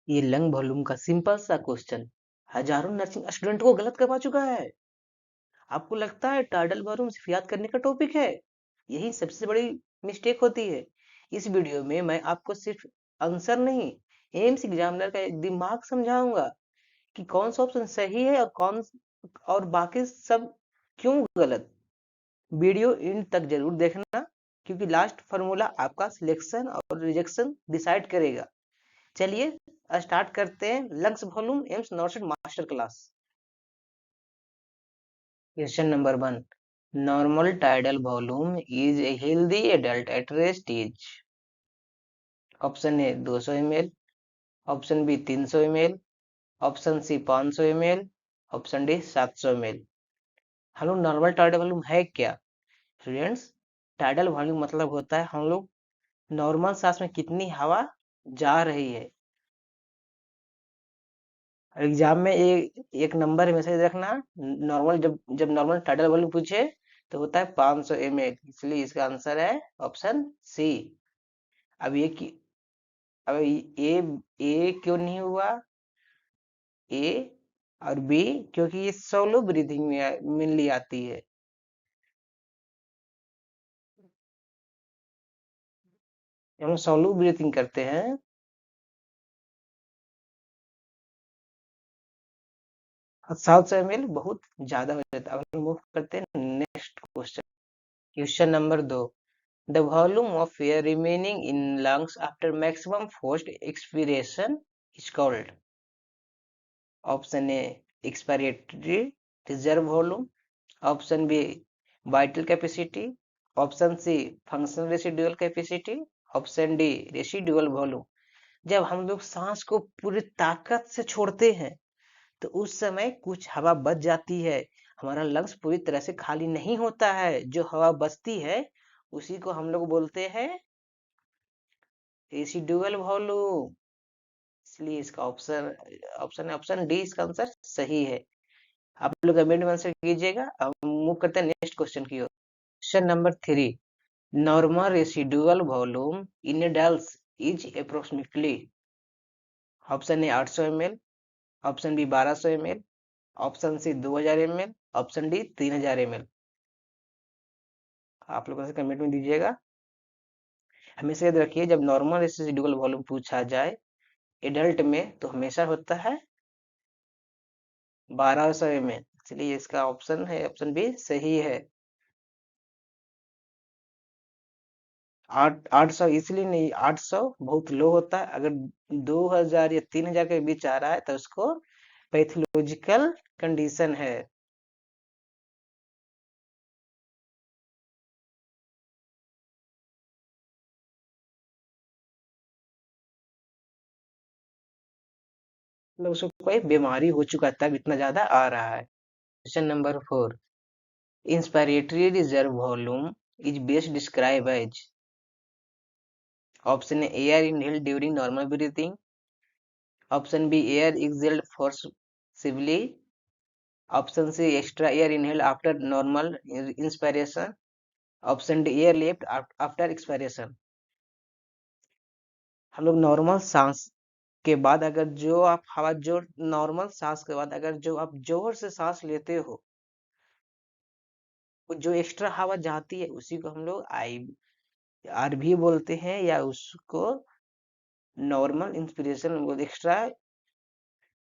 ये lung volume का simple सा क्वेश्चन हजारों नर्सिंग स्टूडेंट को गलत करवा चुका है। आपको लगता है टाइडल वॉल्यूम सिर्फ याद करने का टॉपिक है? यही सबसे बड़ी मिस्टेक होती है। इस वीडियो में मैं आपको सिर्फ आंसर नहीं, एम्स एग्जामिनर का एक दिमाग समझाऊंगा कि कौन सा ऑप्शन सही है और बाकी सब क्यों गलत। वीडियो एंड तक जरूर देखना, क्योंकि लास्ट फार्मूला आपका सिलेक्शन और रिजेक्शन डिसाइड करेगा। चलिए स्टार्ट करते हैं lungs volume AIIMS NORCET master class. Question number 1, normal tidal volume is a healthy adult at rest as. Option A 200 ml, option B 300 ml, option C 500 ml, option D 700 ml। हम लोग normal tidal volume है क्या? Students, tidal volume मतलब होता है हम लोग normal सांस में कितनी हवा जा रही है। एग्जाम में एक नंबर हमेशा याद रखना। नॉर्मल जब जब नॉर्मल टाइडल वॉल्यूम पूछे तो होता है 500 ml, इसलिए इसका आंसर है ऑप्शन सी। अब अब ए क्यों नहीं हुआ ए और बी? क्योंकि ये सोलो ब्रीथिंग में मेनली आती है। हम सोलो ब्रीथिंग करते हैं। 700 ml बहुत ज्यादा हो जाता है। अब हम मूव करते हैं next question. Question number 2, the volume of air remaining in lungs after maximum forced expiration is called. Option A expiratory reserve volume, option B vital capacity, option C functional residual capacity, option D residual volume. जब हम लोग सांस को पूरी ताकत से छोड़ते हैं तो उस समय कुछ हवा बच जाती है। हमारा लंग्स पूरी तरह से खाली नहीं होता है। जो हवा बचती है उसी को हम लोग बोलते हैं रेसिडुअल वॉल्यूम। इसलिए इसका ऑप्शन डी इसका आंसर सही है। आप लोग कमेंट में आंसर कीजिएगा। अब मूव करते हैं नेक्स्ट क्वेश्चन की ओर। Question number 3, normal residual volume in adults is approximately. Option A 800 ml, option B 1200 ml, option C 2000 ml, option D 3000 ml। आप लोग से कमेंट में दीजिएगा। हमेशा याद रखिए, जब नॉर्मल रेसिडुअल वॉल्यूम पूछा जाए एडल्ट में तो हमेशा होता है 1200 ml, इसलिए इसका ऑप्शन है ऑप्शन बी सही है। 800 इसलिए नहीं, 800 बहुत लो होता है। अगर 2000 या 3000 के बीच आ रहा है तो उसको पैथोलॉजिकल कंडीशन है। मतलब उसको कोई बीमारी हो चुका है तब इतना ज्यादा आ रहा है। Question number 4, inspiratory reserve volume is best describe as. Option A air inhaled during normal breathing, option B air exhaled forcefully, option C extra air inhaled after normal inspiration, option D air left after expiration. हम लोग normal सांस के बाद अगर जो आप हवा जो नॉर्मल सांस के बाद अगर जो आप जोर से सांस लेते हो, वो जो एक्स्ट्रा हवा जाती है उसी को हम लोग आई आर भी बोलते हैं, या उसको normal inspiration extra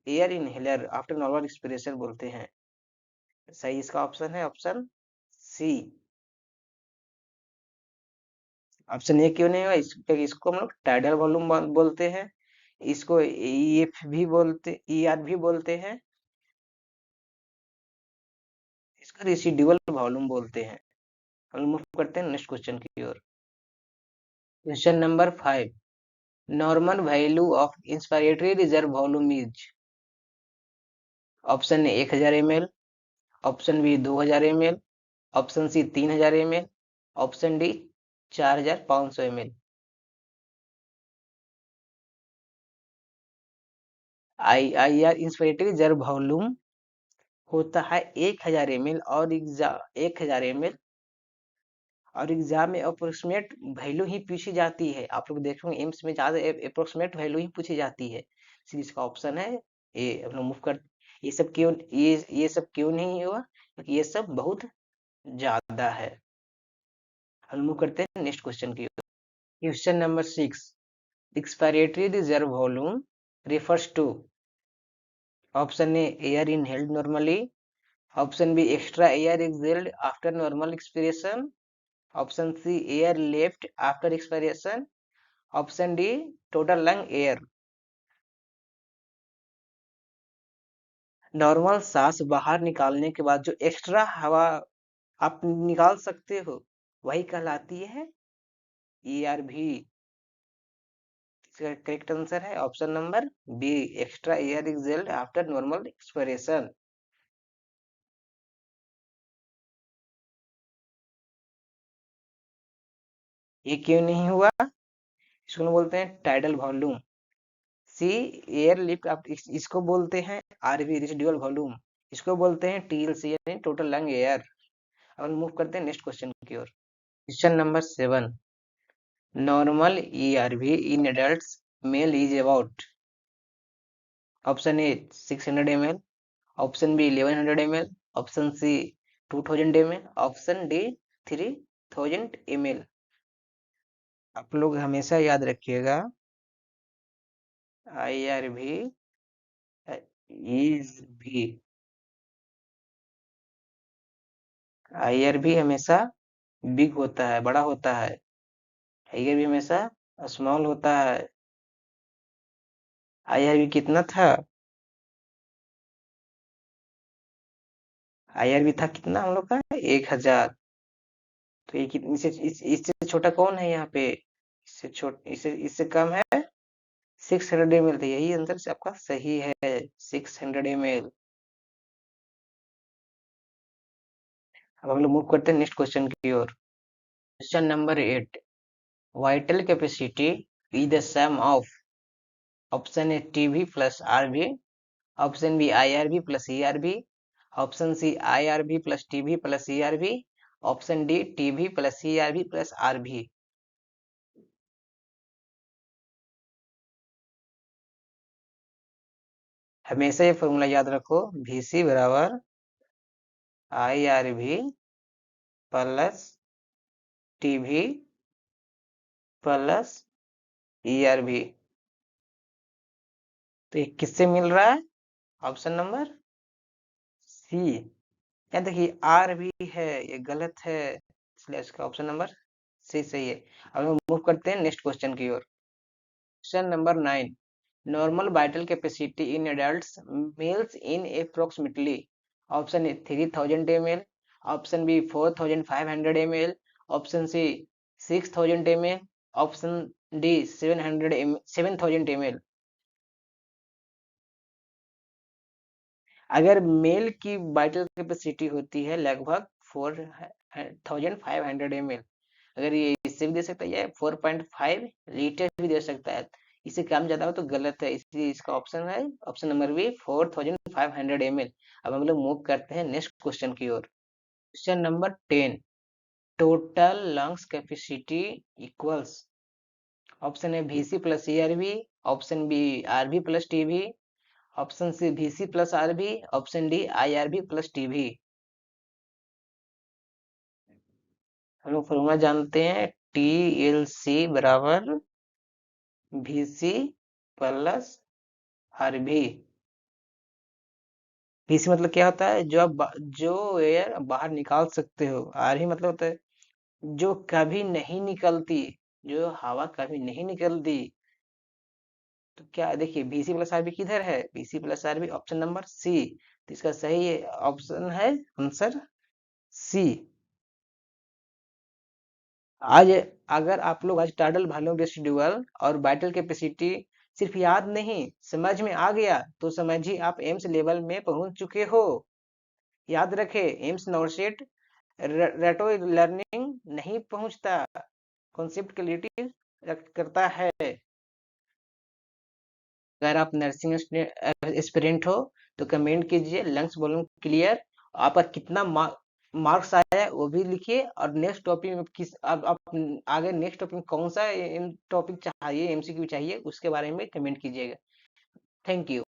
air inhaler after normal expiration बोलते हैं। सही इसका ऑप्शन है ऑप्शन सी। ऑप्शन ए क्यों नहीं हुआ? क्योंकि इसको हम लोग टाइडल वॉल्यूम बोलते हैं, इसको ईएफ भी बोलते ईआर भी बोलते हैं, इसको रेसिडुअल वॉल्यूम बोलते हैं। हम मूव करते हैं नेक्स्ट क्वेश्चन की ओर। Question number 5, normal value of inspiratory reserve volume is. Option A 1000 ml, option B 2000 ml, option C 3000 ml, option D 4500 ml। IIR inspiratory reserve volume होता है 1000 ml और 1000 ml और एग्जाम में approximate value ही पूछी जाती है। आप लोग देखोगे एम्स में ज्यादा अप्रोक्सीमेट वैल्यू ही पूछी जाती है, इसलिए इसका ऑप्शन है ए। हम लोग मूव कर, ये सब क्यों नहीं हुआ, क्योंकि ये सब बहुत ज्यादा है। हम मूव करते हैं नेक्स्ट क्वेश्चन की। Question number 6, expiratory reserve volume refers to option A air inhaled normally, option B extra air exhaled after normal expiration, option C air left after expiration, option D total lung air। Normal सांस बाहर निकालने के बाद जो extra हवा आप निकाल सकते हो वही कहलाती है ERV। इसका करेक्ट आंसर है option number B, extra air exhaled after normal expiration. ये क्यों नहीं हुआ, इसको बोलते हैं tidal volume. C air left, आप इसको बोलते हैं आरवी रेसिडुअल वॉल्यूम, इसको बोलते हैं TLC यानी टोटल लंग एयर। अब हम मूव करते हैं नेक्स्ट क्वेश्चन की ओर। Question number 7, normal ERV in adults male is about, option A 600 ml, option B 1100 ml, option C 2000 ml, option D 3000 ml। आप लोग हमेशा याद रखिएगा IRV इज भी, IRV हमेशा बिग होता है, बड़ा होता है, IRV हमेशा स्मॉल होता है। IRV कितना था, IRV था कितना हम लोग का 1000। तो ये कितनी से इससे छोटा कौन है यहाँ पे, इससे इससे कम है 600 ml। तो यही आंसर से आपका सही है 600 ml। अब हम लोग मूव करते हैं नेक्स्ट क्वेश्चन की ओर। Question number 8, vital capacity is the sum of, option A TB plus RV, option B IRV plus ERV, option C IRV plus TB plus ERV, option D TB plus ERV plus RV। हमेशा ये formula याद रखो, VC बराबर IRV plus TB plus ERV। तो ये किससे मिल रहा है, ऑप्शन नंबर सी। यहाँ देखिए आर भी है, ये गलत है, इसलिए इसका ऑप्शन नंबर सी सही है। अब हम मूव करते हैं नेक्स्ट क्वेश्चन की ओर। Question number 9, normal vital capacity in adults males in approximately, option A 3000 ml, option B 4500 ml, option C 6000 ml, option D 7000 ml। अगर मेल की वाइटल कैपेसिटी होती है लगभग 4500 ml, अगर ये इससे भी दे सकता है, 4.5 लीटर भी दे सकता है, इससे कम ज्यादा हो तो गलत है, इसलिए इसका ऑप्शन है ऑप्शन नंबर बी 4500 ml। अब हम लोग मूव करते हैं नेक्स्ट क्वेश्चन की ओर। Question number 10, total lungs capacity equals, option है VC plus ERV, option B RV plus TB, option C VC plus RV, option D IRV plus TB। हम लोग फॉर्मूला जानते हैं TLC बराबर VC प्लस RV। VC मतलब क्या होता है, जो आप जो एयर बाहर निकाल सकते हो, RV मतलब होता है जो कभी नहीं निकलती, जो हवा कभी नहीं निकलती। तो क्या देखिए VC प्लस RV किधर है, VC plus RV option number C. तो इसका सही है ऑप्शन है आंसर सी। आज अगर आप लोग आज टाइडल वॉल्यूम रेसिडुअल और वाइटल कैपेसिटी सिर्फ याद नहीं समझ में आ गया तो समझिए आप एम्स लेवल में पहुंच चुके हो। याद रखे एम्स नॉर्सेट रेटो लर्निंग नहीं पहुंचता, कॉन्सेप्ट क्लैरिटी करता है। अगर आप नर्सिंग एस्पिरेंट हो तो कमेंट कीजिए लंग्स वॉल्यूम क्लियर, आपका कितना मार्क्स आया वो भी लिखिए, और नेक्स्ट टॉपिक में किस अब आप आगे नेक्स्ट टॉपिक में कौन सा टॉपिक चाहिए, एमसीक्यू चाहिए, उसके बारे में कमेंट कीजिएगा। Thank you.